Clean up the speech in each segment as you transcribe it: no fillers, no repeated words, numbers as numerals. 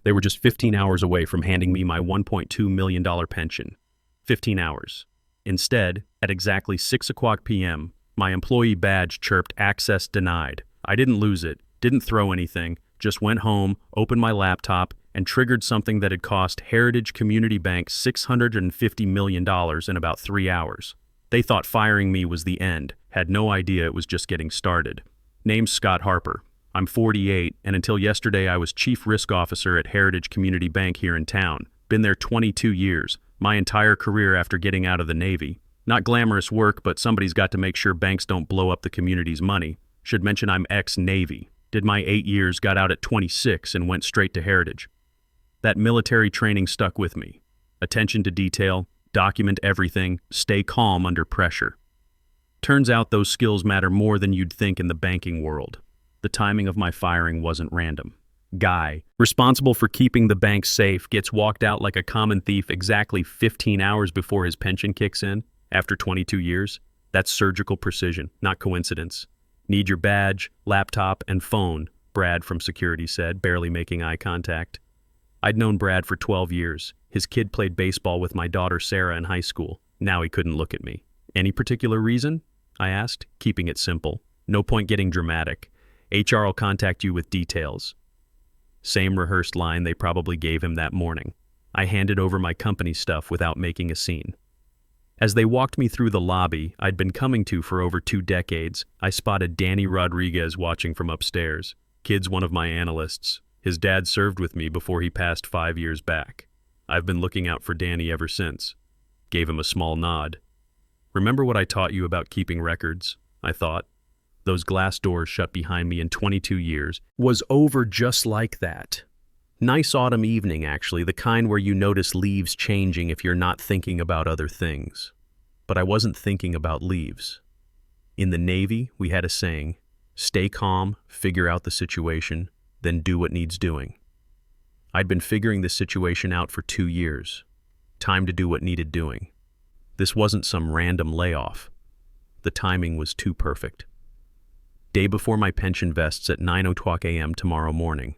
They were just 15 hours away from handing me my $1.2 million pension. 15 hours. Instead, at exactly 6 o'clock p.m., my employee badge chirped "Access denied." I didn't lose it, didn't throw anything, just went home, opened my laptop, and triggered something that had cost Heritage Community Bank $650 million in about 3 hours. They thought firing me was the end, had no idea it was just getting started. Name's Scott Harper. I'm 48, and until yesterday I was Chief Risk Officer at Heritage Community Bank here in town. Been there 22 years, my entire career after getting out of the Navy. Not glamorous work, but somebody's got to make sure banks don't blow up the community's money. Should mention I'm ex-Navy. Did my 8 years, got out at 26, and went straight to Heritage. That military training stuck with me. Attention to detail, document everything, stay calm under pressure. Turns out those skills matter more than you'd think in the banking world. The timing of my firing wasn't random. Guy, responsible for keeping the bank safe, gets walked out like a common thief exactly 15 hours before his pension kicks in, after 22 years. That's surgical precision, not coincidence. Need your badge, laptop, and phone, Brad from security said, barely making eye contact. I'd known Brad for 12 years. His kid played baseball with my daughter Sarah in high school. Now he couldn't look at me. Any particular reason? I asked, keeping it simple. No point getting dramatic. HR will contact you with details. Same rehearsed line they probably gave him that morning. I handed over my company stuff without making a scene. As they walked me through the lobby I'd been coming to for over 2 decades, I spotted Danny Rodriguez watching from upstairs. Kid's one of my analysts. His dad served with me before he passed 5 years back. I've been looking out for Danny ever since. Gave him a small nod. Remember what I taught you about keeping records? I thought. Those glass doors shut behind me in 22 years was over just like that. Nice autumn evening, actually, the kind where you notice leaves changing if you're not thinking about other things. But I wasn't thinking about leaves. In the Navy, we had a saying, stay calm, figure out the situation, then do what needs doing. I'd been figuring the situation out for 2 years. Time to do what needed doing. This wasn't some random layoff. The timing was too perfect. Day before my pension vests at 9:00 a.m. tomorrow morning.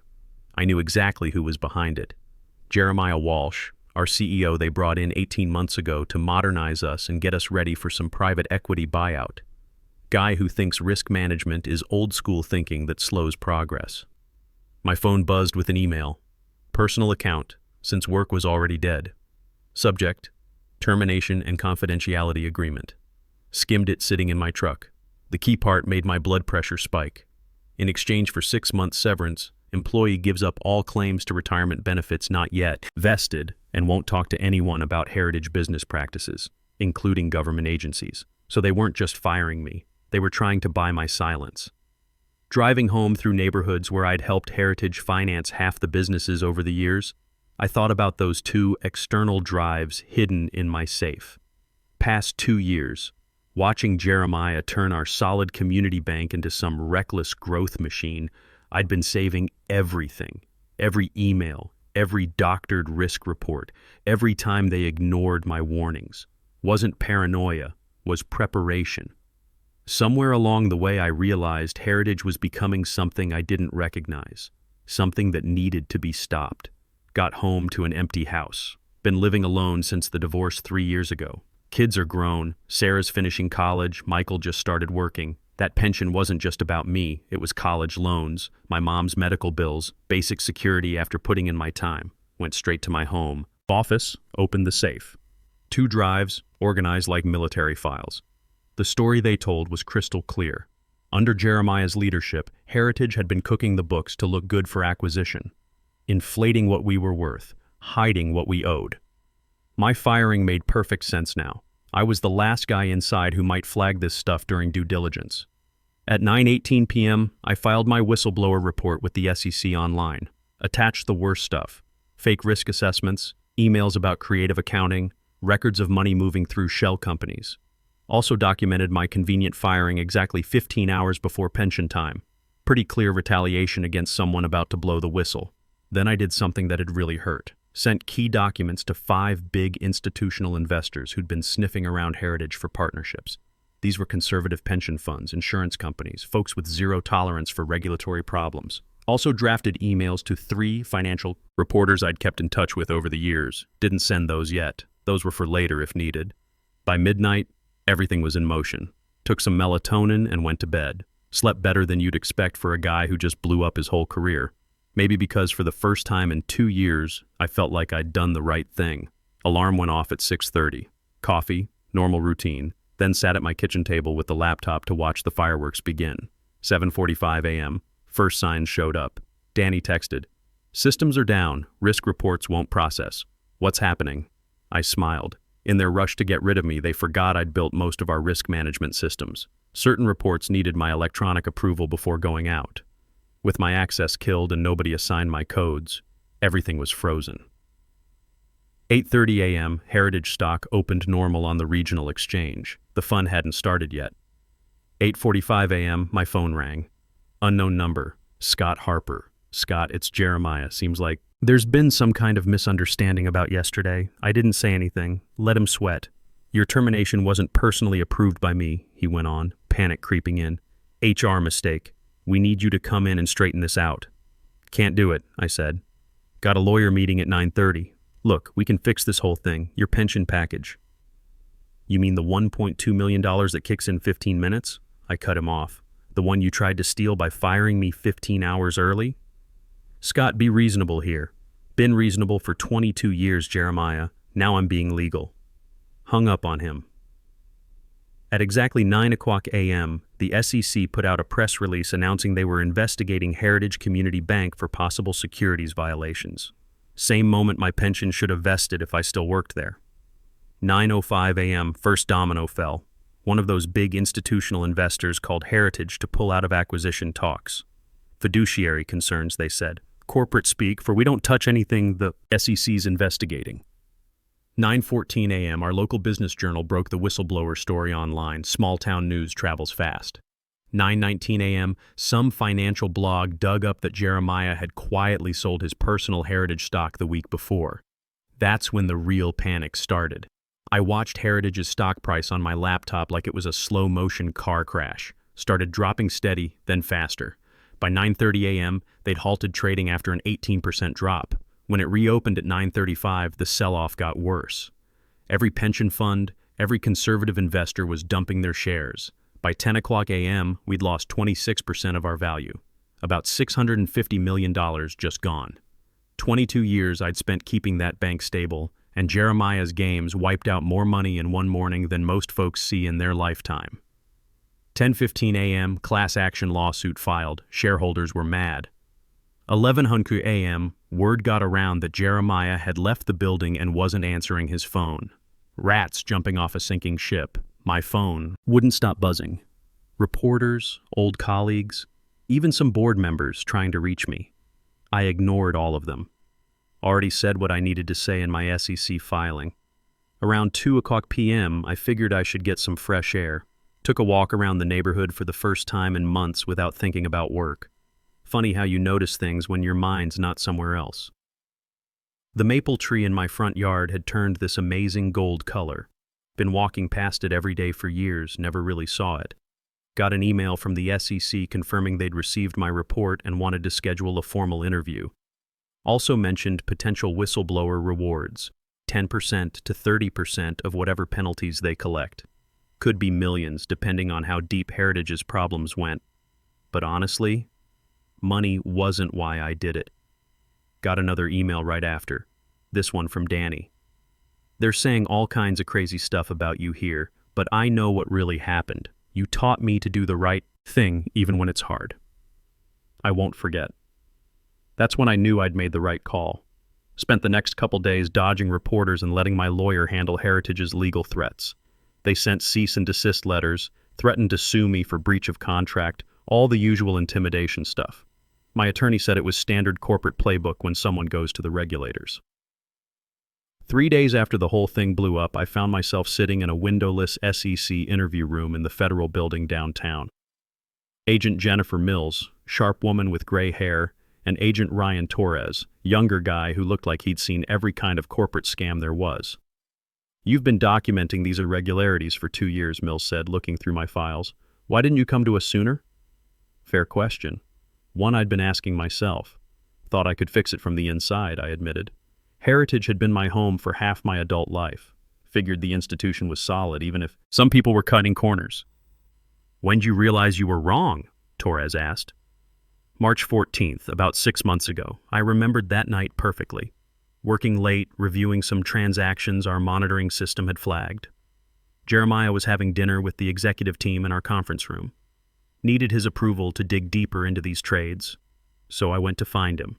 I knew exactly who was behind it. Jeremiah Walsh, our CEO they brought in 18 months ago to modernize us and get us ready for some private equity buyout. Guy who thinks risk management is old school thinking that slows progress. My phone buzzed with an email. Personal account, since work was already dead. Subject, termination and confidentiality agreement. Skimmed it sitting in my truck. The key part made my blood pressure spike. In exchange for 6 months severance, employee gives up all claims to retirement benefits not yet vested and won't talk to anyone about Heritage business practices, including government agencies. So they weren't just firing me, they were trying to buy my silence. Driving home through neighborhoods where I'd helped Heritage finance half the businesses over the years, I thought about those 2 external drives hidden in my safe. Past 2 years, watching Jeremiah turn our solid community bank into some reckless growth machine, I'd been saving everything, every email, every doctored risk report, every time they ignored my warnings. Wasn't paranoia, was preparation. Somewhere along the way I realized Heritage was becoming something I didn't recognize, something that needed to be stopped. Got home to an empty house. Been living alone since the divorce 3 years ago. Kids are grown, Sarah's finishing college, Michael just started working. That pension wasn't just about me, it was college loans, my mom's medical bills, basic security after putting in my time. Went straight to my home. Office, opened the safe. 2 drives, organized like military files. The story they told was crystal clear. Under Jeremiah's leadership, Heritage had been cooking the books to look good for acquisition. Inflating what we were worth, hiding what we owed. My firing made perfect sense now. I was the last guy inside who might flag this stuff during due diligence. At 9:18 p.m., I filed my whistleblower report with the SEC online. Attached the worst stuff. Fake risk assessments, emails about creative accounting, records of money moving through shell companies. Also documented my convenient firing exactly 15 hours before pension time. Pretty clear retaliation against someone about to blow the whistle. Then I did something that had really hurt. Sent key documents to 5 big institutional investors who'd been sniffing around Heritage for partnerships. These were conservative pension funds, insurance companies, folks with zero tolerance for regulatory problems. Also drafted emails to 3 financial reporters I'd kept in touch with over the years. Didn't send those yet. Those were for later if needed. By midnight, everything was in motion. Took some melatonin and went to bed. Slept better than you'd expect for a guy who just blew up his whole career. Maybe because for the first time in 2 years, I felt like I'd done the right thing. Alarm went off at 6:30. Coffee, normal routine. Then sat at my kitchen table with the laptop to watch the fireworks begin. 7:45 a.m. First signs showed up. Danny texted, "Systems are down. Risk reports won't process. What's happening?" I smiled. In their rush to get rid of me, they forgot I'd built most of our risk management systems. Certain reports needed my electronic approval before going out. With my access killed and nobody assigned my codes, everything was frozen. 8:30 a.m., Heritage stock opened normal on the regional exchange. The fun hadn't started yet. 8:45 a.m., my phone rang. Unknown number. Scott Harper. Scott, it's Jeremiah. Seems like there's been some kind of misunderstanding about yesterday. I didn't say anything. Let him sweat. Your termination wasn't personally approved by me, he went on, panic creeping in. HR mistake. We need you to come in and straighten this out. Can't do it, I said. Got a lawyer meeting at 9:30. Look, we can fix this whole thing. Your pension package. You mean the $1.2 million that kicks in 15 minutes? I cut him off. The one you tried to steal by firing me 15 hours early? Scott, be reasonable here. Been reasonable for 22 years, Jeremiah. Now I'm being legal. Hung up on him. At exactly 9 o'clock a.m., the SEC put out a press release announcing they were investigating Heritage Community Bank for possible securities violations. Same moment my pension should have vested if I still worked there. 9:05 a.m., first domino fell. One of those big institutional investors called Heritage to pull out of acquisition talks. Fiduciary concerns, they said. Corporate speak, for we don't touch anything the SEC's investigating. 9:14 a.m., our local business journal broke the whistleblower story online. Small town news travels fast. 9:19 a.m., some financial blog dug up that Jeremiah had quietly sold his personal Heritage stock the week before. That's when the real panic started. I watched Heritage's stock price on my laptop like it was a slow-motion car crash. Started dropping steady, then faster. By 9:30 a.m., they'd halted trading after an 18% drop. When it reopened at 9:35, the sell-off got worse. Every pension fund, every conservative investor was dumping their shares. By 10 o'clock a.m., we'd lost 26% of our value. About $650 million just gone. 22 years I'd spent keeping that bank stable, and Jeremiah's games wiped out more money in one morning than most folks see in their lifetime. 10:15 a.m., class action lawsuit filed. Shareholders were mad. 11:00 a.m., word got around that Jeremiah had left the building and wasn't answering his phone. Rats jumping off a sinking ship. My phone wouldn't stop buzzing. Reporters, old colleagues, even some board members trying to reach me. I ignored all of them. Already said what I needed to say in my SEC filing. Around 2 o'clock p.m., I figured I should get some fresh air. Took a walk around the neighborhood for the first time in months without thinking about work. Funny how you notice things when your mind's not somewhere else. The maple tree in my front yard had turned this amazing gold color. Been walking past it every day for years, never really saw it. Got an email from the SEC confirming they'd received my report and wanted to schedule a formal interview. Also mentioned potential whistleblower rewards, 10% to 30% of whatever penalties they collect. Could be millions, depending on how deep Heritage's problems went. But honestly, money wasn't why I did it. Got another email right after. This one from Danny. They're saying all kinds of crazy stuff about you here, but I know what really happened. You taught me to do the right thing even when it's hard. I won't forget. That's when I knew I'd made the right call. Spent the next couple days dodging reporters and letting my lawyer handle Heritage's legal threats. They sent cease and desist letters, threatened to sue me for breach of contract, all the usual intimidation stuff. My attorney said it was standard corporate playbook when someone goes to the regulators. 3 days after the whole thing blew up, I found myself sitting in a windowless SEC interview room in the Federal Building downtown. Agent Jennifer Mills, sharp woman with gray hair, and Agent Ryan Torres, younger guy who looked like he'd seen every kind of corporate scam there was. You've been documenting these irregularities for 2 years, Mills said, looking through my files. Why didn't you come to us sooner? Fair question. One I'd been asking myself. Thought I could fix it from the inside, I admitted. Heritage had been my home for half my adult life. Figured the institution was solid, even if some people were cutting corners. When'd you realize you were wrong? Torres asked. March 14th, about 6 months ago. I remembered that night perfectly. Working late, reviewing some transactions our monitoring system had flagged. Jeremiah was having dinner with the executive team in our conference room. Needed his approval to dig deeper into these trades, so I went to find him.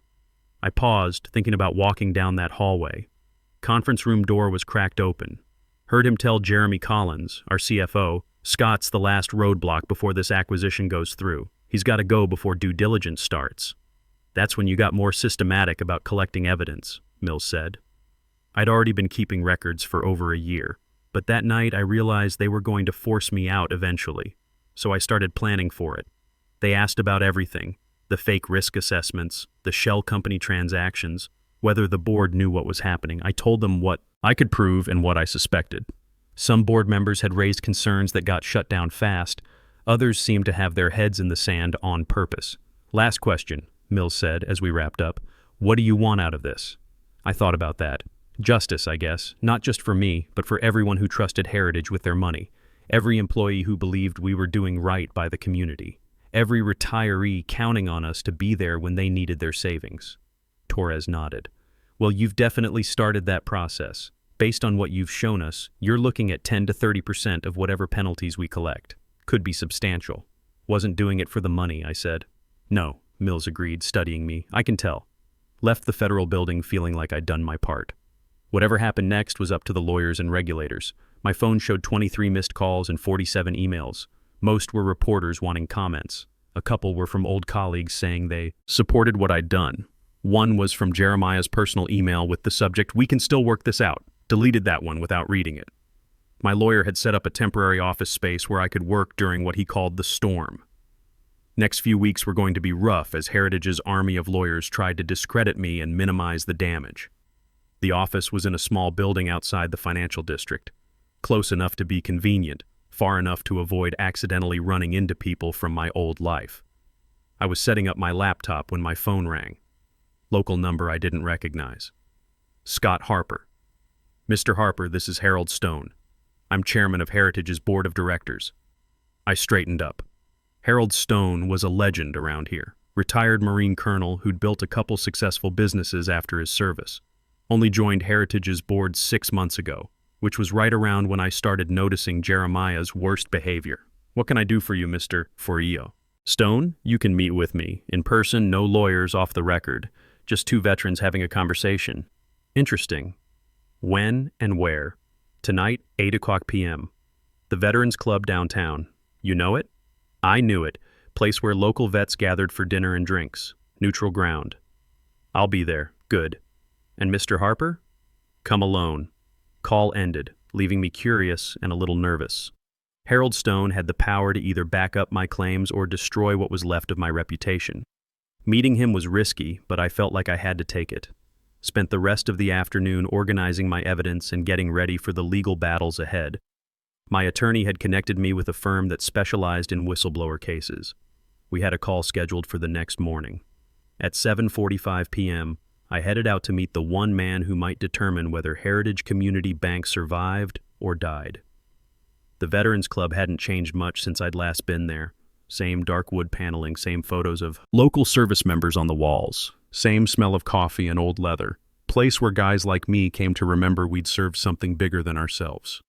I paused, thinking about walking down that hallway. Conference room door was cracked open. Heard him tell Jeremy Collins, our CFO, Scott's the last roadblock before this acquisition goes through. He's got to go before due diligence starts. That's when you got more systematic about collecting evidence, Mills said. I'd already been keeping records for over a year, but that night I realized they were going to force me out eventually, so I started planning for it. They asked about everything, the fake risk assessments, the shell company transactions, whether the board knew what was happening. I told them what I could prove and what I suspected. Some board members had raised concerns that got shut down fast. Others seemed to have their heads in the sand on purpose. Last question, Mills said as we wrapped up. What do you want out of this? I thought about that. Justice, I guess, not just for me, but for everyone who trusted Heritage with their money. Every employee who believed we were doing right by the community. Every retiree counting on us to be there when they needed their savings. Torres nodded. Well, you've definitely started that process. Based on what you've shown us, you're looking at 10 to 30% of whatever penalties we collect. Could be substantial. Wasn't doing it for the money, I said. No, Mills agreed, studying me. I can tell. Left the federal building feeling like I'd done my part. Whatever happened next was up to the lawyers and regulators. My phone showed 23 missed calls and 47 emails. Most were reporters wanting comments. A couple were from old colleagues saying they supported what I'd done. One was from Jeremiah's personal email with the subject, "We can still work this out." Deleted that one without reading it. My lawyer had set up a temporary office space where I could work during what he called the storm. Next few weeks were going to be rough as Heritage's army of lawyers tried to discredit me and minimize the damage. The office was in a small building outside the financial district, close enough to be convenient, far enough to avoid accidentally running into people from my old life. I was setting up my laptop when my phone rang. Local number I didn't recognize. Scott Harper. Mr. Harper, this is Harold Stone. I'm chairman of Heritage's board of directors. I straightened up. Harold Stone was a legend around here, retired Marine colonel who'd built a couple successful businesses after his service. Only joined Heritage's board 6 months ago, which was right around when I started noticing Jeremiah's worst behavior. What can I do for you, Mr. Forillo? Stone, you can meet with me. In person, no lawyers off the record. Just two veterans having a conversation. Interesting. When and where? Tonight, 8 p.m. The Veterans Club downtown. You know it? I knew it. Place where local vets gathered for dinner and drinks. Neutral ground. I'll be there. Good. And Mr. Harper? Come alone. Call ended, leaving me curious and a little nervous. Harold Stone had the power to either back up my claims or destroy what was left of my reputation. Meeting him was risky, but I felt like I had to take it. Spent the rest of the afternoon organizing my evidence and getting ready for the legal battles ahead. My attorney had connected me with a firm that specialized in whistleblower cases. We had a call scheduled for the next morning. At 7:45 p.m., I headed out to meet the one man who might determine whether Heritage Community Bank survived or died. The Veterans Club hadn't changed much since I'd last been there. Same dark wood paneling, same photos of local service members on the walls. Same smell of coffee and old leather. Place where guys like me came to remember we'd served something bigger than ourselves.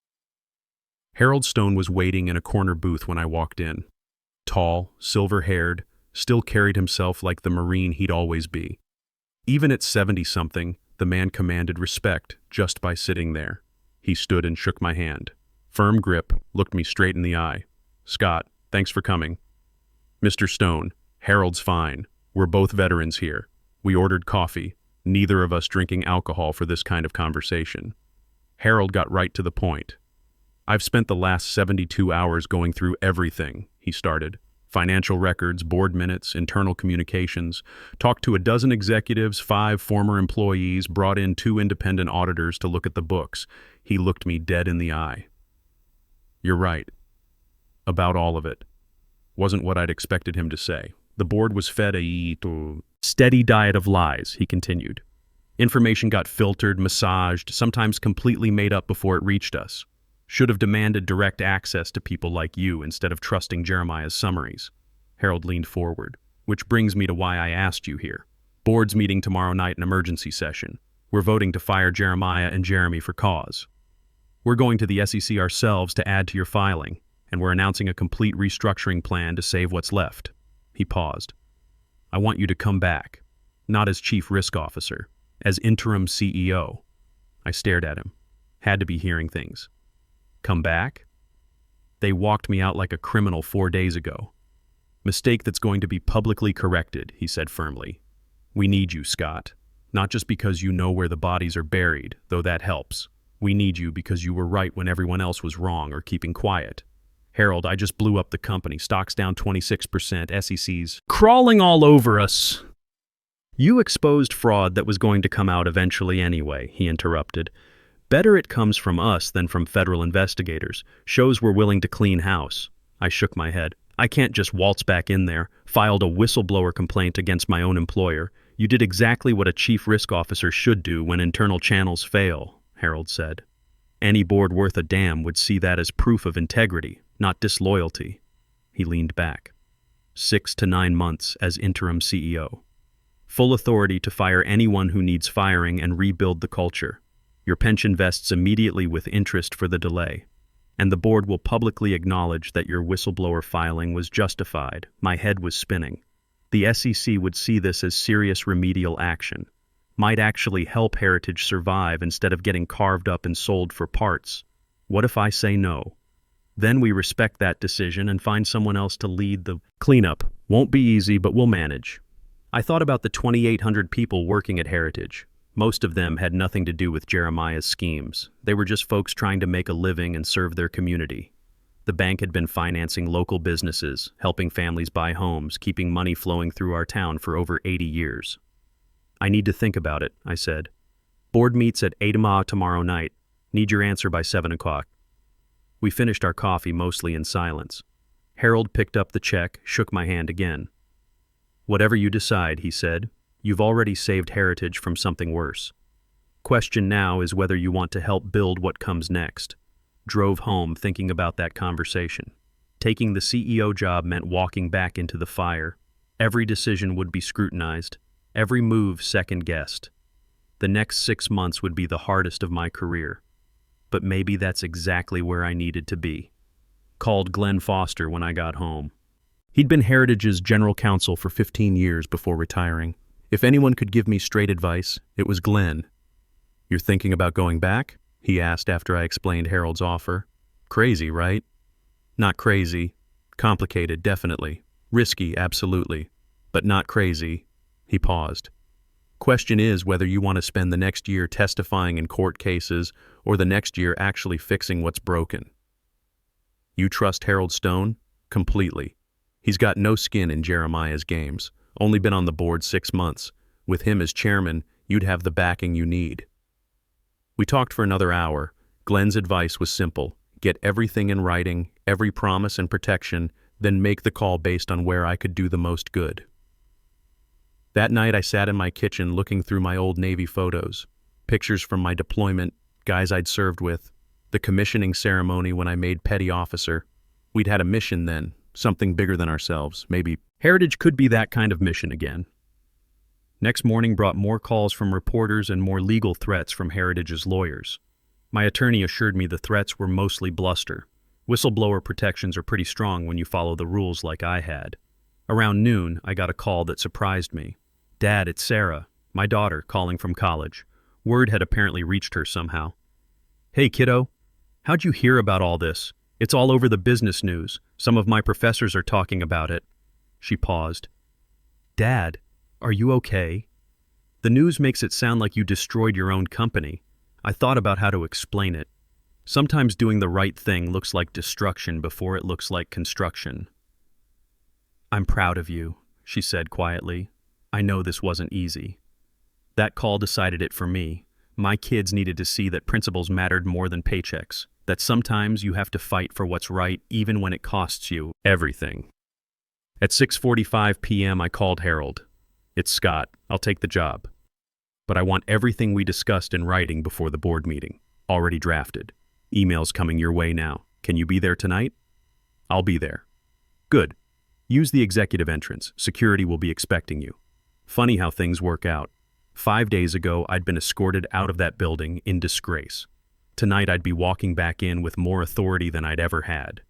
Harold Stone was waiting in a corner booth when I walked in. Tall, silver-haired, still carried himself like the Marine he'd always be. Even at 70-something, the man commanded respect just by sitting there. He stood and shook my hand. Firm grip, looked me straight in the eye. Scott, thanks for coming. Mr. Stone, Harold's fine. We're both veterans here. We ordered coffee, neither of us drinking alcohol for this kind of conversation. Harold got right to the point. I've spent the last 72 hours going through everything, he started. Financial records, board minutes, internal communications, talked to a dozen executives, 5 former employees, brought in 2 independent auditors to look at the books. He looked me dead in the eye. You're right. About all of it. Wasn't what I'd expected him to say. The board was fed a steady diet of lies, he continued. Information got filtered, massaged, sometimes completely made up before it reached us. Should have demanded direct access to people like you instead of trusting Jeremiah's summaries. Harold leaned forward. Which brings me to why I asked you here. Board's meeting tomorrow night, an emergency session. We're voting to fire Jeremiah and Jeremy for cause. We're going to the SEC ourselves to add to your filing, and we're announcing a complete restructuring plan to save what's left. He paused. I want you to come back, not as chief risk officer, as interim CEO. I stared at him. Had to be hearing things. Come back? They walked me out like a criminal 4 days ago. Mistake that's going to be publicly corrected, he said firmly. We need you, Scott. Not just because you know where the bodies are buried, though that helps. We need you because you were right when everyone else was wrong or keeping quiet. Harold, I just blew up the company. Stocks down 26%, SEC's crawling all over us. You exposed fraud that was going to come out eventually anyway, he interrupted. Better it comes from us than from federal investigators. Shows we're willing to clean house. I shook my head. I can't just waltz back in there. Filed a whistleblower complaint against my own employer. You did exactly what a chief risk officer should do when internal channels fail, Harold said. Any board worth a damn would see that as proof of integrity, not disloyalty. He leaned back. 6 to 9 months as interim CEO. Full authority to fire anyone who needs firing and rebuild the culture. Your pension vests immediately with interest for the delay. And the board will publicly acknowledge that your whistleblower filing was justified. My head was spinning. The SEC would see this as serious remedial action. Might actually help Heritage survive instead of getting carved up and sold for parts. What if I say no? Then we respect that decision and find someone else to lead the cleanup. Won't be easy, but we'll manage. I thought about the 2,800 people working at Heritage. Most of them had nothing to do with Jeremiah's schemes. They were just folks trying to make a living and serve their community. The bank had been financing local businesses, helping families buy homes, keeping money flowing through our town for over 80 years. I need to think about it, I said. Board meets at 8 tomorrow night. Need your answer by 7 o'clock. We finished our coffee mostly in silence. Harold picked up the check, shook my hand again. Whatever you decide, he said. You've already saved Heritage from something worse. Question now is whether you want to help build what comes next. Drove home thinking about that conversation. Taking the CEO job meant walking back into the fire. Every decision would be scrutinized, every move second-guessed. The next 6 months would be the hardest of my career. But maybe that's exactly where I needed to be. Called Glenn Foster when I got home. He'd been Heritage's general counsel for 15 years before retiring. If anyone could give me straight advice, it was Glenn. You're thinking about going back? He asked after I explained Harold's offer. Crazy, right? Not crazy. Complicated, definitely. Risky, absolutely. But not crazy. He paused. Question is whether you want to spend the next year testifying in court cases or the next year actually fixing what's broken. You trust Harold Stone? Completely. He's got no skin in Jeremiah's games. Only been on the board 6 months. With him as chairman, you'd have the backing you need. We talked for another hour. Glenn's advice was simple. Get everything in writing, every promise and protection, then make the call based on where I could do the most good. That night I sat in my kitchen looking through my old Navy photos. Pictures from my deployment, guys I'd served with, the commissioning ceremony when I made petty officer. We'd had a mission then, something bigger than ourselves, maybe. Heritage could be that kind of mission again. Next morning brought more calls from reporters and more legal threats from Heritage's lawyers. My attorney assured me the threats were mostly bluster. Whistleblower protections are pretty strong when you follow the rules like I had. Around noon, I got a call that surprised me. Dad, it's Sarah, my daughter, calling from college. Word had apparently reached her somehow. Hey, kiddo. How'd you hear about all this? It's all over the business news. Some of my professors are talking about it. She paused. Dad, are you okay? The news makes it sound like you destroyed your own company. I thought about how to explain it. Sometimes doing the right thing looks like destruction before it looks like construction. I'm proud of you, she said quietly. I know this wasn't easy. That call decided it for me. My kids needed to see that principles mattered more than paychecks, that sometimes you have to fight for what's right even when it costs you everything. At 6:45 p.m., I called Harold. "It's Scott. I'll take the job. But I want everything we discussed in writing before the board meeting. Already drafted. Emails coming your way now. Can you be there tonight?" "I'll be there." "Good. Use the executive entrance. Security will be expecting you." Funny how things work out. 5 days ago, I'd been escorted out of that building in disgrace. Tonight, I'd be walking back in with more authority than I'd ever had.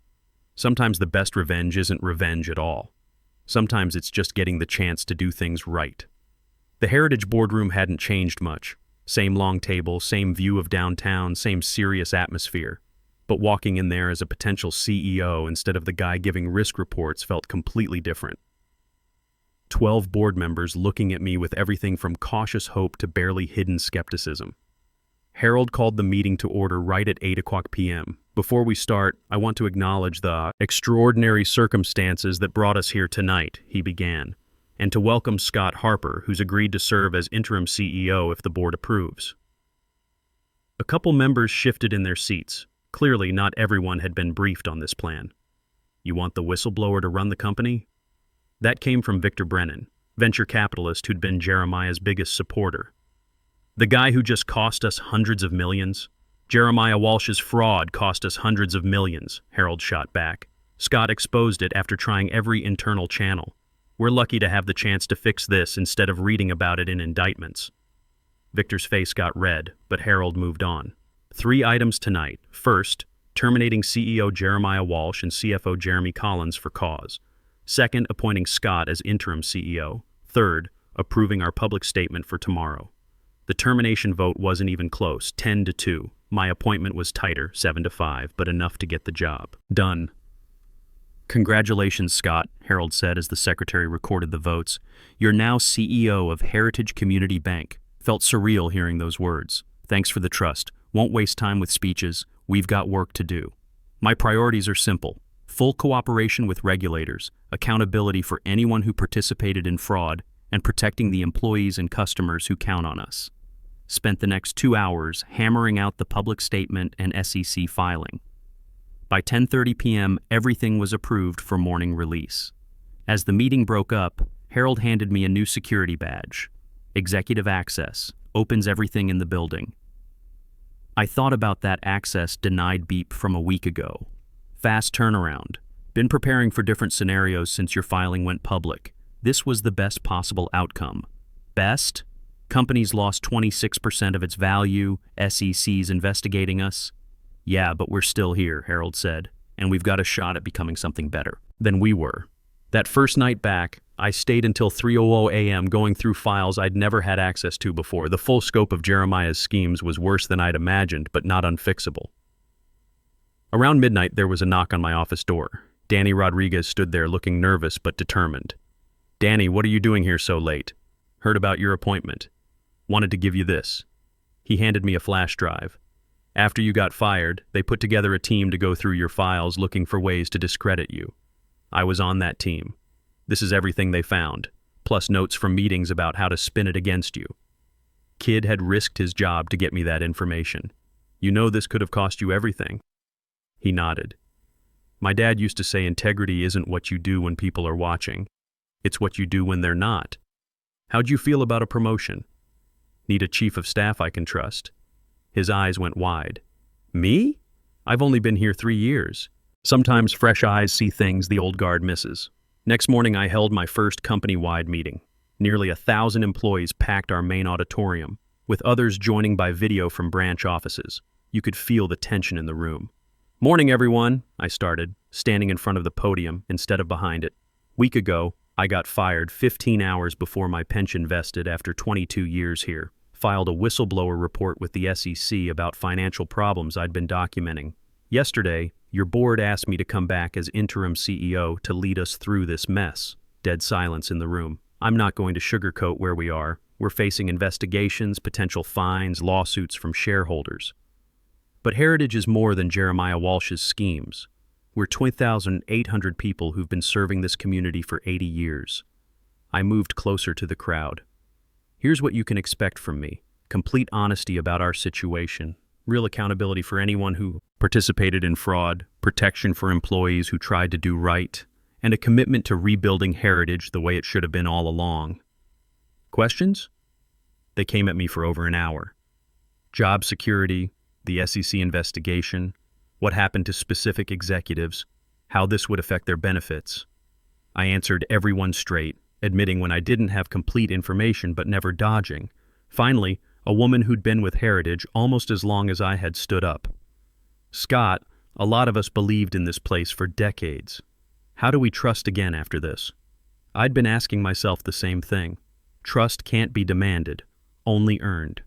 Sometimes the best revenge isn't revenge at all. Sometimes it's just getting the chance to do things right. The Heritage boardroom hadn't changed much. Same long table, same view of downtown, same serious atmosphere. But walking in there as a potential CEO instead of the guy giving risk reports felt completely different. 12 board members looking at me with everything from cautious hope to barely hidden skepticism. Harold called the meeting to order right at 8 p.m. "Before we start, I want to acknowledge the extraordinary circumstances that brought us here tonight," he began, "and to welcome Scott Harper, who's agreed to serve as interim CEO if the board approves." A couple members shifted in their seats. Clearly, not everyone had been briefed on this plan. "You want the whistleblower to run the company?" That came from Victor Brennan, venture capitalist who'd been Jeremiah's biggest supporter. "The guy who just cost us hundreds of millions? Jeremiah Walsh's fraud cost us hundreds of millions," Harold shot back. "Scott exposed it after trying every internal channel. We're lucky to have the chance to fix this instead of reading about it in indictments." Victor's face got red, but Harold moved on. 3 items tonight. First, terminating CEO Jeremiah Walsh and CFO Jeremy Collins for cause. Second, appointing Scott as interim CEO. Third, approving our public statement for tomorrow. The termination vote wasn't even close, 10-2. My appointment was tighter, 7-5, but enough to get the job done. "Congratulations, Scott," Harold said as the secretary recorded the votes. "You're now CEO of Heritage Community Bank." Felt surreal hearing those words. "Thanks for the trust. Won't waste time with speeches. We've got work to do. My priorities are simple. Full cooperation with regulators, accountability for anyone who participated in fraud, and protecting the employees and customers who count on us." Spent the next 2 hours hammering out the public statement and SEC filing. By 10:30 p.m., everything was approved for morning release. As the meeting broke up, Harold handed me a new security badge. Executive access, opens everything in the building. I thought about that access denied beep from a week ago. Fast turnaround. Been preparing for different scenarios since your filing went public. This was the best possible outcome. Best? Company's lost 26% of its value, SEC's investigating us. "Yeah, but we're still here," Harold said, "and we've got a shot at becoming something better than we were." That first night back, I stayed until 3:00 a.m. going through files I'd never had access to before. The full scope of Jeremiah's schemes was worse than I'd imagined, but not unfixable. Around midnight, there was a knock on my office door. Danny Rodriguez stood there looking nervous but determined. "Danny, what are you doing here so late? Heard about your appointment. Wanted to give you this." He handed me a flash drive. "After you got fired, they put together a team to go through your files looking for ways to discredit you. I was on that team. This is everything they found, plus notes from meetings about how to spin it against you. Kid had risked his job to get me that information. You know this could have cost you everything." He nodded. "My dad used to say integrity isn't what you do when people are watching. It's what you do when they're not. How'd you feel about a promotion? Need a chief of staff I can trust?" His eyes went wide. "Me? I've only been here 3 years. Sometimes fresh eyes see things the old guard misses." Next morning, I held my first company-wide meeting. Nearly 1,000 employees packed our main auditorium, with others joining by video from branch offices. You could feel the tension in the room. "Morning, everyone," I started, standing in front of the podium instead of behind it. Week ago, I got fired 15 hours before my pension vested after 22 years here. Filed a whistleblower report with the SEC about financial problems I'd been documenting. Yesterday, your board asked me to come back as interim CEO to lead us through this mess. Dead silence in the room. I'm not going to sugarcoat where we are. We're facing investigations, potential fines, lawsuits from shareholders. But Heritage is more than Jeremiah Walsh's schemes. We're 2,800 people who've been serving this community for 80 years. I moved closer to the crowd. Here's what you can expect from me. Complete honesty about our situation. Real accountability for anyone who participated in fraud. Protection for employees who tried to do right. and a commitment to rebuilding heritage the way it should have been all along. Questions? They came at me for over an hour. Job security, the SEC investigation, what happened to specific executives, how this would affect their benefits. I answered everyone straight, admitting when I didn't have complete information but never dodging. Finally, a woman who'd been with Heritage almost as long as I had stood up. Scott, a lot of us believed in this place for decades. How do we trust again after this? I'd been asking myself the same thing. Trust can't be demanded, only earned.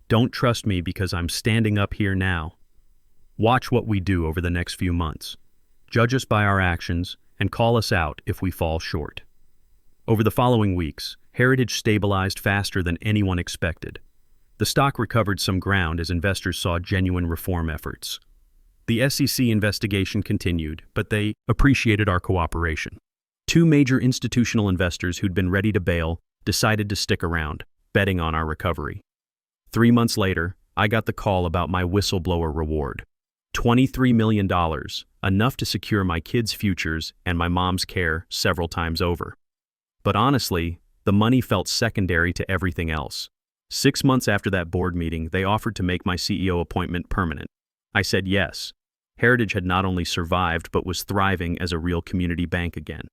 Don't trust me because I'm standing up here now. Watch what we do over the next few months. Judge us by our actions and call us out if we fall short. Over the following weeks, Heritage stabilized faster than anyone expected. The stock recovered some ground as investors saw genuine reform efforts. The SEC investigation continued, but they appreciated our cooperation. Two major institutional investors who'd been ready to bail decided to stick around, betting on our recovery. 3 months later, I got the call about my whistleblower reward. $23 million, enough to secure my kids' futures and my mom's care several times over. But honestly, the money felt secondary to everything else. 6 months after that board meeting, they offered to make my CEO appointment permanent. I said yes. Heritage had not only survived but was thriving as a real community bank again.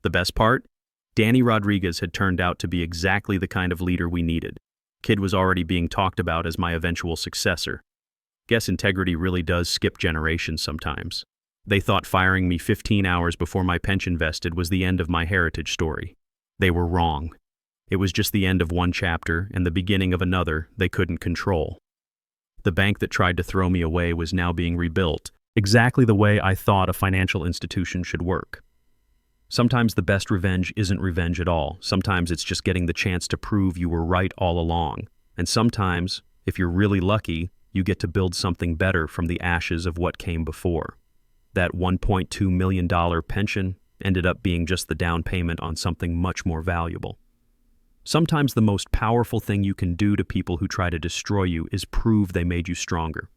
The best part? Danny Rodriguez had turned out to be exactly the kind of leader we needed. Kid was already being talked about as my eventual successor. Guess integrity really does skip generations sometimes. They thought firing me 15 hours before my pension vested was the end of my Heritage story. They were wrong. It was just the end of one chapter and the beginning of another they couldn't control. The bank that tried to throw me away was now being rebuilt, exactly the way I thought a financial institution should work. Sometimes the best revenge isn't revenge at all. Sometimes it's just getting the chance to prove you were right all along. And sometimes, if you're really lucky, you get to build something better from the ashes of what came before. That $1.2 million pension ended up being just the down payment on something much more valuable. Sometimes the most powerful thing you can do to people who try to destroy you is prove they made you stronger.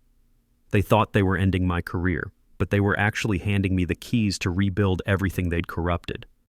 They thought they were ending my career, but they were actually handing me the keys to rebuild everything they'd corrupted.